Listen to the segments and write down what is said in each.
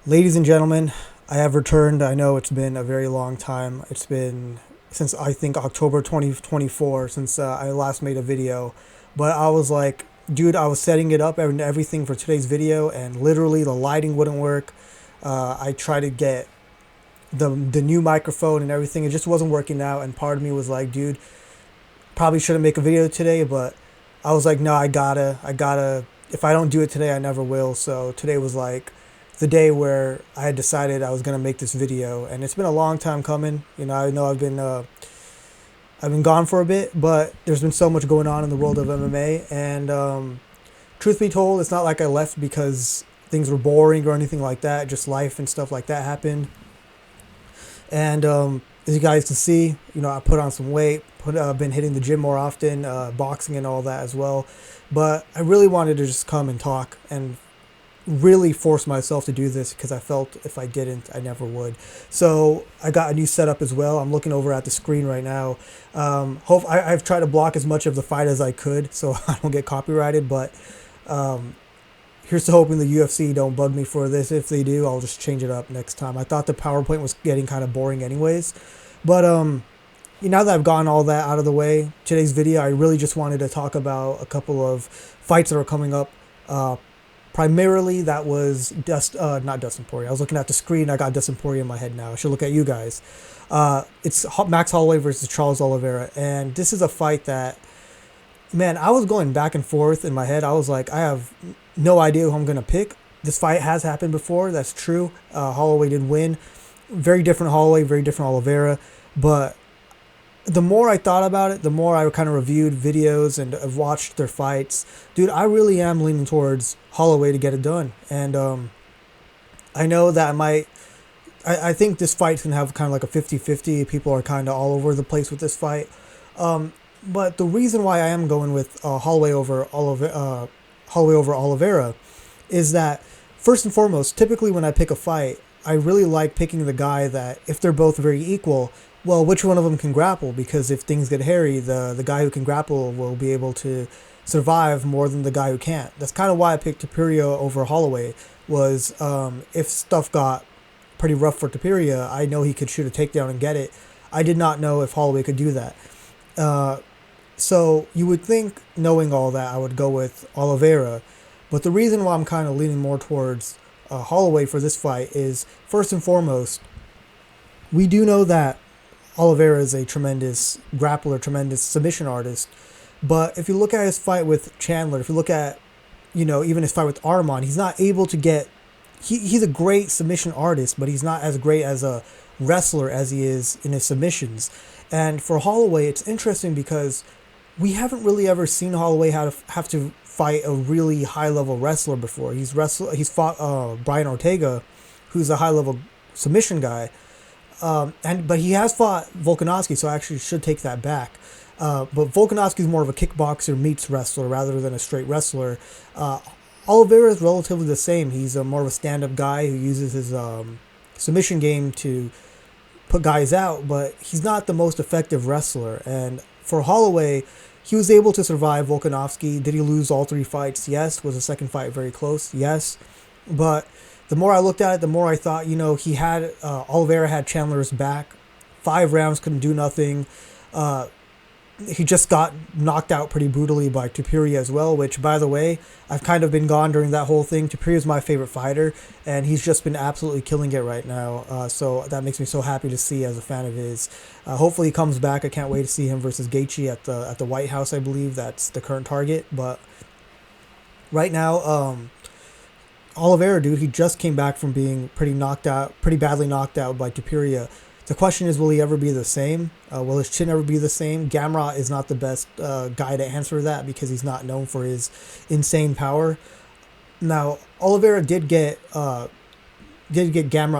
Ladies and gentlemen, I have returned. I know it's been a very long time. It's been since I think October 2024 since I last made a video. But I was like, dude, I was setting it up and everything for today's video, and literally the lighting wouldn't work. I tried to get the new microphone and everything. It just wasn't working out, and part of me was like, dude, probably shouldn't make a video today, but I was like, no, I gotta. If I don't do it today, I never will. So today was like the day where I had decided I was gonna make this video, and it's been a long time coming. I know I've been gone for a bit, but there's been so much going on in the world of MMA, and truth be told, it's not like I left because things were boring or anything like that. Just life and stuff like that happened, and as you guys can see, I put on some weight, been hitting the gym more often, boxing and all that as well. But I really wanted to just come and talk and really force myself to do this because I felt if I didn't, I never would. So I got a new setup as well. I'm looking over at the screen right now. I've tried to block as much of the fight as I could so I don't get copyrighted. But um, here's to hoping the UFC don't bug me for this. If they do, I'll just change it up next time. I thought the PowerPoint was getting kind of boring anyways. But now that I've gotten all that out of the way, today's video, I really just wanted to talk about a couple of fights that are coming up. Primarily, that was not Dustin Poirier. I was looking at the screen. I got Dustin Poirier in my head now. I should look at you guys. It's Max Holloway versus Charles Oliveira. And this is a fight that, man, I was going back and forth in my head. I was like, I have no idea who I'm going to pick. This fight has happened before. That's true. Holloway did win. Very different Holloway, very different Oliveira. But the more I thought about it, the more I kind of reviewed videos and I've watched their fights. Dude, I really am leaning towards Holloway to get it done. And I know that I think this fight's going to have kind of like a 50-50. People are kind of all over the place with this fight. But the reason why I am going with Holloway over Oliveira is that, first and foremost, typically when I pick a fight, I really like picking the guy that, if they're both very equal, well, which one of them can grapple? Because if things get hairy, the guy who can grapple will be able to survive more than the guy who can't. That's kind of why I picked Taira over Holloway. Was if stuff got pretty rough for Taira, I know he could shoot a takedown and get it. I did not know if Holloway could do that. So you would think, knowing all that, I would go with Oliveira. But the reason why I'm kind of leaning more towards Holloway for this fight is, first and foremost, we do know that Oliveira is a tremendous grappler, tremendous submission artist. But if you look at his fight with Chandler, if you look at, even his fight with Arman, he's not able to get... He's a great submission artist, but he's not as great as a wrestler as he is in his submissions. And for Holloway, it's interesting because we haven't really ever seen Holloway have to fight a really high-level wrestler before. He's fought Brian Ortega, who's a high-level submission guy. But he has fought Volkanovski, so I actually should take that back. But Volkanovski is more of a kickboxer meets wrestler rather than a straight wrestler. Oliveira is relatively the same. He's more of a stand-up guy who uses his submission game to put guys out, but he's not the most effective wrestler. And for Holloway, he was able to survive Volkanovski. Did he lose all three fights? Yes. Was the second fight very close? Yes. But the more I looked at it, the more I thought, Oliveira had Chandler's back. 5 rounds, couldn't do nothing. He just got knocked out pretty brutally by Taira as well, which, by the way, I've kind of been gone during that whole thing. Taira is my favorite fighter, and he's just been absolutely killing it right now. So that makes me so happy to see as a fan of his. Hopefully he comes back. I can't wait to see him versus Gaethje at the White House, I believe. That's the current target. But right now, Oliveira, dude, he just came back from being pretty badly knocked out by Taira. The question is, will he ever be the same? Will his chin ever be the same? Gamrot is not the best guy to answer that because he's not known for his insane power. Now, Oliveira did get Gamrot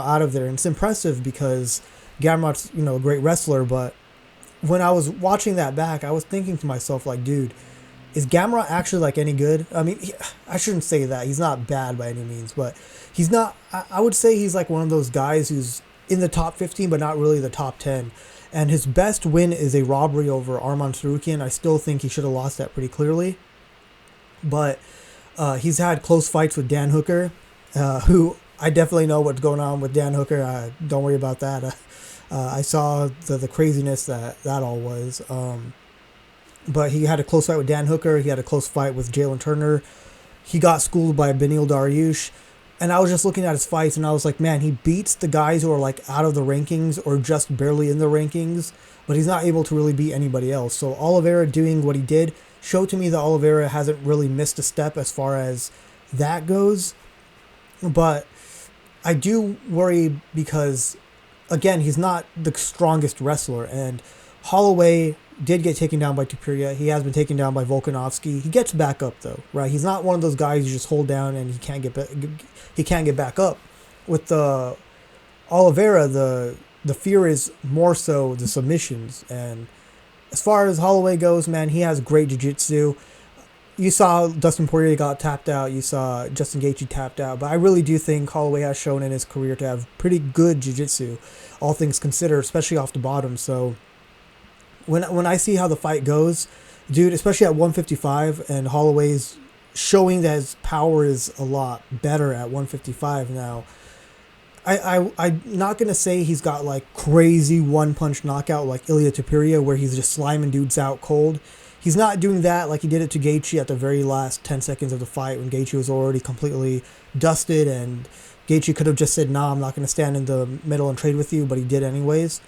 out of there, and it's impressive because Gamrot's a great wrestler. But when I was watching that back, I was thinking to myself, like, dude, is Gamrot actually like any good? I mean, I shouldn't say that. He's not bad by any means, but he's not. I would say he's like one of those guys who's in the top 15, but not really the top 10. And his best win is a robbery over Arman Tsarukyan. I still think he should have lost that pretty clearly. But he's had close fights with Dan Hooker, who I definitely know what's going on with Dan Hooker. Don't worry about that. I saw the craziness that all was. But he had a close fight with Dan Hooker. He had a close fight with Jalen Turner. He got schooled by Beneil Dariush. And I was just looking at his fights, and I was like, man, he beats the guys who are like out of the rankings or just barely in the rankings, but he's not able to really beat anybody else. So Oliveira doing what he did showed to me that Oliveira hasn't really missed a step as far as that goes. But I do worry because, again, he's not the strongest wrestler, and Holloway did get taken down by Taira. He has been taken down by Volkanovski. He gets back up though, right? He's not one of those guys you just hold down and he can't get back up. With the Oliveira, the fear is more so the submissions. And as far as Holloway goes, man, he has great jiu-jitsu. You saw Dustin Poirier got tapped out. You saw Justin Gaethje tapped out. But I really do think Holloway has shown in his career to have pretty good jiu-jitsu, all things considered, especially off the bottom. So when I see how the fight goes, dude, especially at 155, and Holloway's showing that his power is a lot better at 155 now. I'm not going to say he's got like crazy one-punch knockout like Ilia Topuria where he's just sliming dudes out cold. He's not doing that like he did it to Gaethje at the very last 10 seconds of the fight when Gaethje was already completely dusted, and Gaethje could have just said, nah, I'm not going to stand in the middle and trade with you, but he did anyways.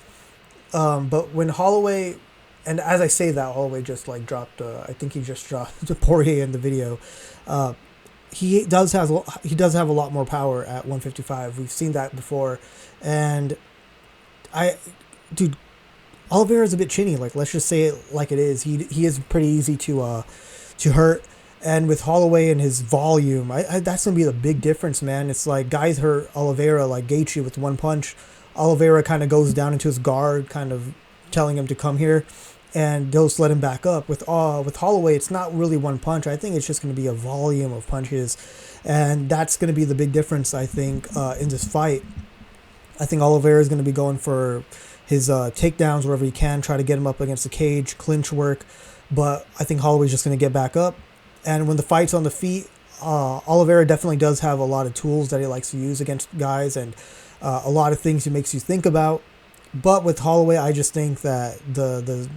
But when Holloway, and as I say that, Holloway just like dropped, I think he just dropped Poirier in the video. He does have a lot more power at 155. We've seen that before, and dude, Oliveira is a bit chinny. Like, let's just say it like it is. He is pretty easy to hurt, and with Holloway and his volume, that's gonna be the big difference, man. It's like guys hurt Oliveira like Gaethje with one punch. Oliveira kind of goes down into his guard, kind of telling him to come here, and they'll just let him back up. With Holloway, it's not really one punch. I think it's just going to be a volume of punches, and that's going to be the big difference, I think, in this fight. I think Oliveira is going to be going for his takedowns wherever he can, try to get him up against the cage, clinch work, but I think Holloway's just going to get back up. And when the fight's on the feet, Oliveira definitely does have a lot of tools that he likes to use against guys, and a lot of things he makes you think about. But with Holloway, I just think that the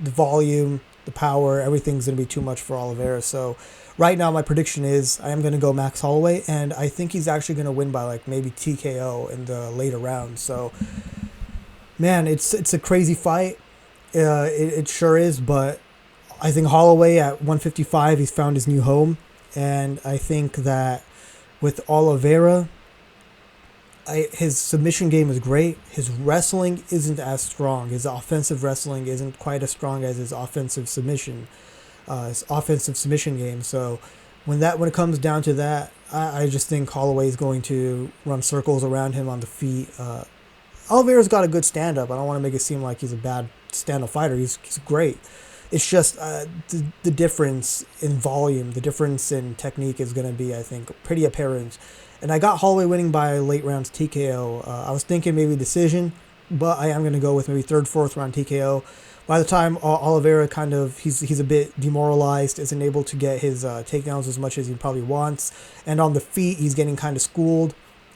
volume, the power, everything's going to be too much for Oliveira. So right now my prediction is I am going to go Max Holloway, and I think he's actually going to win by like maybe TKO in the later rounds. So, man, it's a crazy fight. It sure is, but I think Holloway at 155, he's found his new home. And I think that with Oliveira, his submission game is great. His wrestling isn't as strong. His offensive wrestling isn't quite as strong as his offensive submission game. So when it comes down to that, I just think Holloway is going to run circles around him on the feet. Oliveira's got a good stand-up. I don't want to make it seem like he's a bad stand-up fighter. He's great. It's just the difference in volume, the difference in technique is going to be, I think, pretty apparent. And I got Holloway winning by late rounds TKO. I was thinking maybe decision, but I am going to go with maybe third, fourth round TKO. By the time Oliveira he's a bit demoralized, isn't able to get his takedowns as much as he probably wants. And on the feet, he's getting kind of schooled.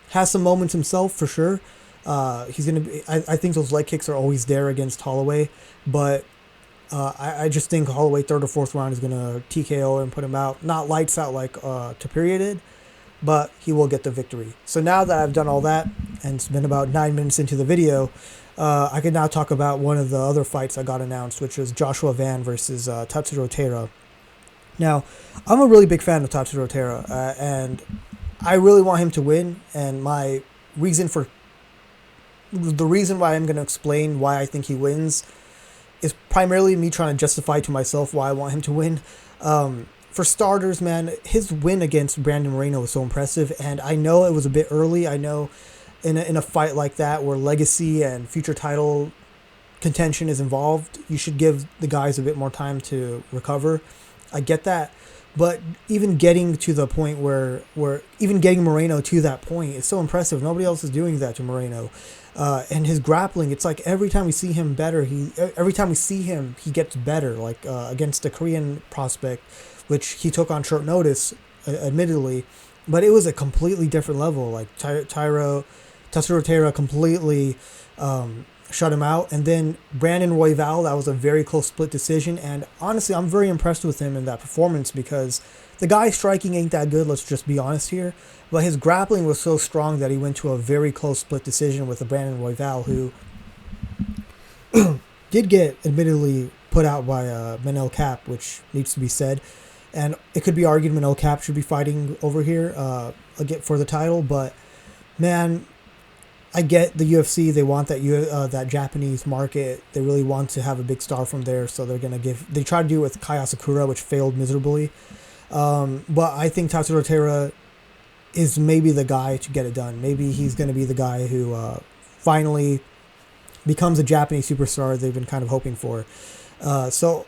Has some moments himself, for sure. He's going to be, I think those leg kicks are always there against Holloway, but I just think Holloway third or fourth round is going to TKO and put him out. Not lights out like Topuria did, but he will get the victory. So now that I've done all that, and it's been about 9 minutes into the video, I can now talk about one of the other fights that got announced, which was Joshua Van versus Tatsuro Taira. Now, I'm a really big fan of Tatsuro Taira, and I really want him to win, and the reason why I'm going to explain why I think he wins is primarily me trying to justify to myself why I want him to win. For starters, man, his win against Brandon Moreno was so impressive, and I know it was a bit early. I know in a fight like that where legacy and future title contention is involved, you should give the guys a bit more time to recover. I get that, but even getting to the point where even getting Moreno to that point is so impressive. Nobody else is doing that to Moreno. And his grappling, it's like every time we see him, he gets better. Like against the Korean prospect, which he took on short notice, admittedly, but it was a completely different level. Like Tatsuro Taira completely shut him out. And then Brandon Royval, that was a very close split decision. And honestly, I'm very impressed with him in that performance because the guy's striking ain't that good, let's just be honest here. But his grappling was so strong that he went to a very close split decision with a Brandon Royval, who did get admittedly put out by Manel Cap, which needs to be said. And it could be argued Manel Cap should be fighting over here again for the title. But, man, I get the UFC. They want that Japanese market. They really want to have a big star from there. So they're going to give... They tried to do it with Kai Asakura, which failed miserably. But I think Tatsuro Taira is maybe the guy to get it done. Maybe he's going to be the guy who finally becomes a Japanese superstar they've been kind of hoping for. So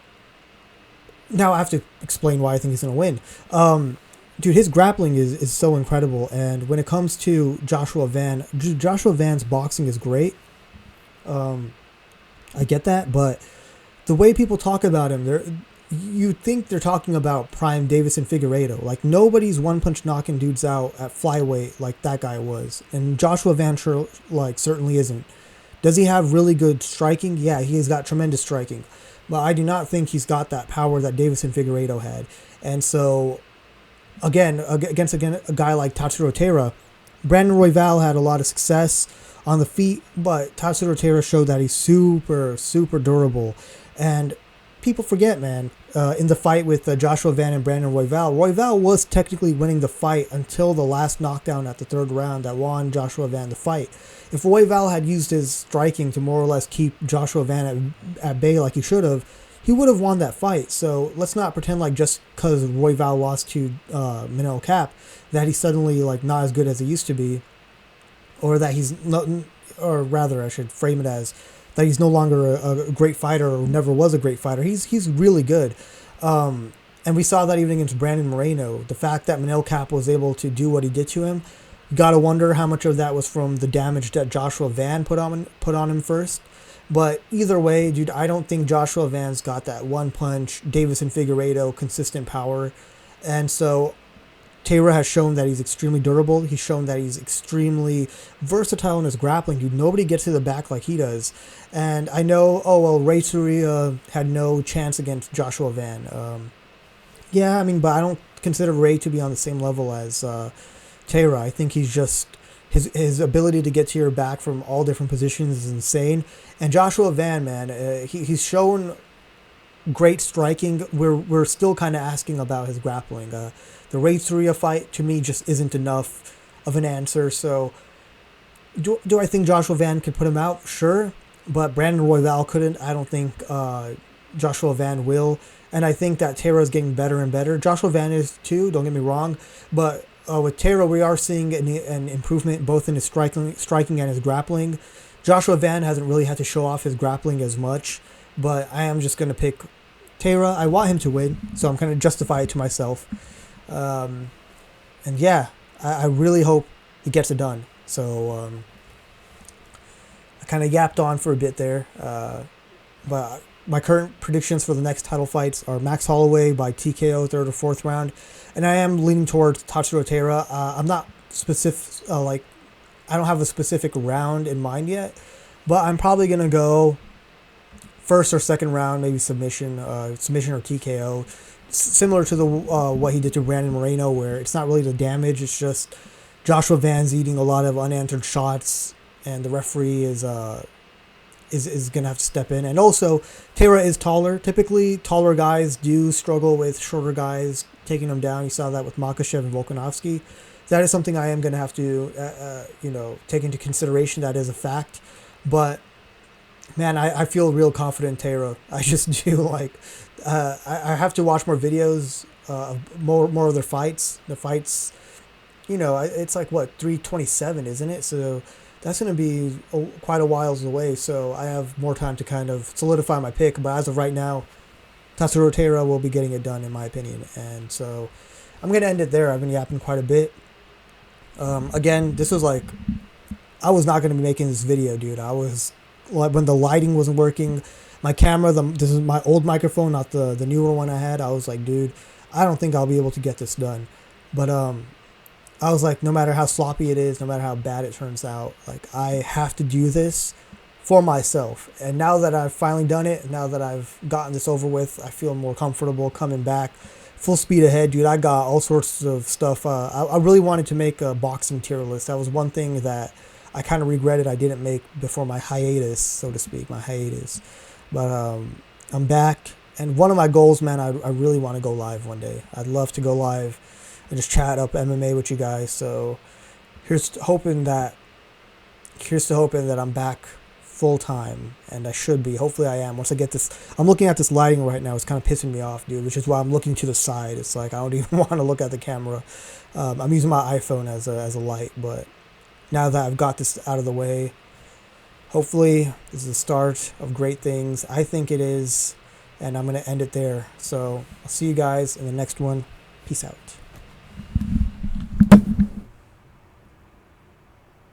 now I have to explain why I think he's going to win. Dude, his grappling is so incredible. And when it comes to Joshua Van's boxing is great. I get that, but the way people talk about him, you think they're talking about prime Davison Figueiredo. Like, nobody's one-punch knocking dudes out at flyweight like that guy was. And Joshua Van certainly isn't. Does he have really good striking? Yeah, he's got tremendous striking. But I do not think he's got that power that Davison Figueiredo had. And so, again, against a guy like Tatsuro Taira, Brandon Royval had a lot of success on the feet, but Tatsuro Taira showed that he's super, super durable. And people forget, man, in the fight with Joshua Van and Brandon Royval was technically winning the fight until the last knockdown at the third round that won Joshua Van the fight. If Royval had used his striking to more or less keep Joshua Van at bay like he should have, he would have won that fight. So let's not pretend like just because Royval lost to Manel Cap that he's suddenly like not as good as he used to be, or that he's not, or rather I should frame it as that he's no longer a great fighter or never was a great fighter. He's really good. And we saw that even against Brandon Moreno. The fact that Manel Cap was able to do what he did to him, you got to wonder how much of that was from the damage that Joshua Van put on him first. But either way, dude, I don't think Joshua Van's got that one punch, Davison Figueiredo consistent power. And so Taira has shown that he's extremely durable. He's shown that he's extremely versatile in his grappling, dude. Nobody gets to the back like he does. And I know, Ray Surya had no chance against Joshua Van. Yeah, I mean, but I don't consider Ray to be on the same level as Taira. I think he's just... His ability to get to your back from all different positions is insane. And Joshua Van, man, he's shown great striking. We're still kind of asking about his grappling. The Ray Surya fight, to me, just isn't enough of an answer. So, do I think Joshua Van could put him out? Sure. But Brandon Royval couldn't. I don't think Joshua Van will. And I think that Taira is getting better and better. Joshua Van is too, don't get me wrong. But with Taira, we are seeing an improvement both in his striking and his grappling. Joshua Van hasn't really had to show off his grappling as much. But I am just going to pick Taira. I want him to win, so I'm going to justify it to myself. And yeah, I really hope he gets it done. So I kind of yapped on for a bit there. But my current predictions for the next title fights are Max Holloway by TKO, third or fourth round. And I am leaning towards Tatsuro Taira. I'm not specific, I don't have a specific round in mind yet. But I'm probably going to go first or second round, maybe submission or TKO. Similar to the what he did to Brandon Moreno, where it's not really the damage, it's just Joshua Van's eating a lot of unanswered shots, and the referee is gonna have to step in. And also, Taira is taller. Typically, taller guys do struggle with shorter guys taking them down. You saw that with Makhachev and Volkanovski. That is something I am gonna have to take into consideration. That is a fact, but man, I feel real confident in Taira. I just do. I have to watch more videos, more of their fights. The fights, it's like, what, 327, isn't it? So that's going to be quite a whiles away. So I have more time to kind of solidify my pick. But as of right now, Tatsuro Taira will be getting it done, in my opinion. And so I'm going to end it there. I've been yapping quite a bit. Again, this was I was not going to be making this video, dude. I was... when the lighting wasn't working, my camera, this is my old microphone, not the newer one I had. I was like, dude, I don't think I'll be able to get this done. But I was like, no matter how sloppy it is, no matter how bad it turns out, like I have to do this for myself. And now that I've finally done it, now that I've gotten this over with, I feel more comfortable coming back. Full speed ahead, dude. I got all sorts of stuff. I really wanted to make a boxing tier list. That was one thing that I kind of regretted I didn't make before my hiatus, so to speak, my hiatus. But I'm back. And one of my goals, man, I really want to go live one day. I'd love to go live and just chat up MMA with you guys. So here's to hoping that I'm back full time, and I should be. Hopefully I am. Once I get this, I'm looking at this lighting right now. It's kind of pissing me off, dude, which is why I'm looking to the side. It's like I don't even want to look at the camera. I'm using my iPhone as a light, but now that I've got this out of the way, hopefully this is the start of great things. I think it is, and I'm going to end it there. So I'll see you guys in the next one. Peace out.